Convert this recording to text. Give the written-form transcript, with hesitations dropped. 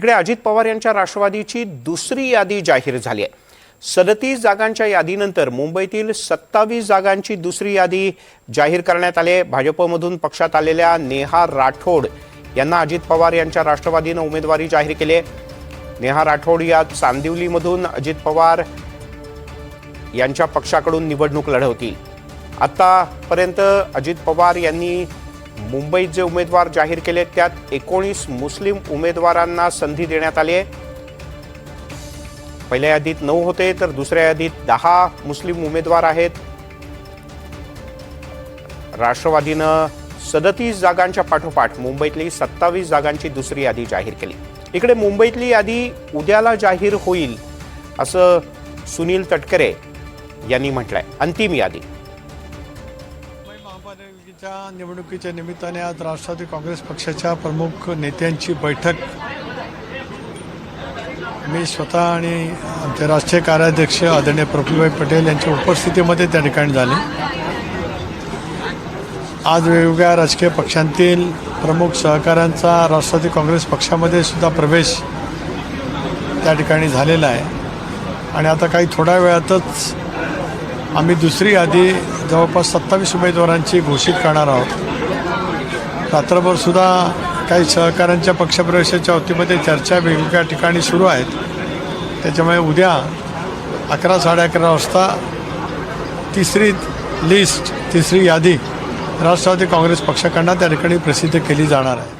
इकडे अजित पवार यांच्या राष्ट्रवादीची दुसरी यादी जाहीर झाली आहे। 37 जागांच्या यादीनंतर मुंबईतील 27 जागांची दुसरी यादी जाहीर करण्यात आली। भाजपमधून पक्षात आलेल्या नेहा राठोड यांना अजित पवार यांच्या राष्ट्रवादीने उमेदवारी जाहीर केली आहे। नेहा राठोड या चांदिवलीमधून अजित पवार यांच्या पक्षाकडून निवडणूक लढवतील। आतापर्यंत अजित पवार यांनी मुंबईत जे उमेदवार जाहीर केले त्यात 19 मुस्लिम उमेदवारांना संधी देण्यात आली आहे। पहिल्या यादीत 9 होते तर दुसऱ्या यादीत 10 मुस्लिम उमेदवार आहेत। राष्ट्रवादीनं 37 जागांच्या पाठोपाठ मुंबईतली 27 जागांची दुसरी यादी जाहीर केली। इकडे मुंबईतली यादी उद्याला जाहीर होईल असं सुनील तटकरे यांनी म्हटलंय। अंतिम यादी निवडणुकीच्या निमित्ताने आज राष्ट्रवादी काँग्रेस पक्षाच्या प्रमुख नेत्यांची बैठक मी स्वतः आणि आमचे राष्ट्रीय कार्याध्यक्ष आदरणीय प्रफुल्लभाई पटेल यांच्या उपस्थितीमध्ये त्या ठिकाणी झाली। आज वेगवेगळ्या राजकीय पक्षांतील प्रमुख सहकाऱ्यांचा राष्ट्रवादी काँग्रेस पक्षामध्ये सुद्धा प्रवेश त्या ठिकाणी झालेला आहे आणि आता काही थोड्या वेळातच आम्ही दुसरी यादी जवळपास 27 उमेदवारांची घोषित करणार आहोत। रात्रभर सुद्धा काही सहकाऱ्यांच्या पक्षप्रवेशाच्या वतीमध्ये चर्चा वेगवेगळ्या ठिकाणी सुरू आहेत। त्याच्यामुळे उद्या 11 साडे 11 वाजता तिसरी यादी राष्ट्रवादी काँग्रेस पक्षाकडून त्या ठिकाणी प्रसिद्ध केली जाणार आहे।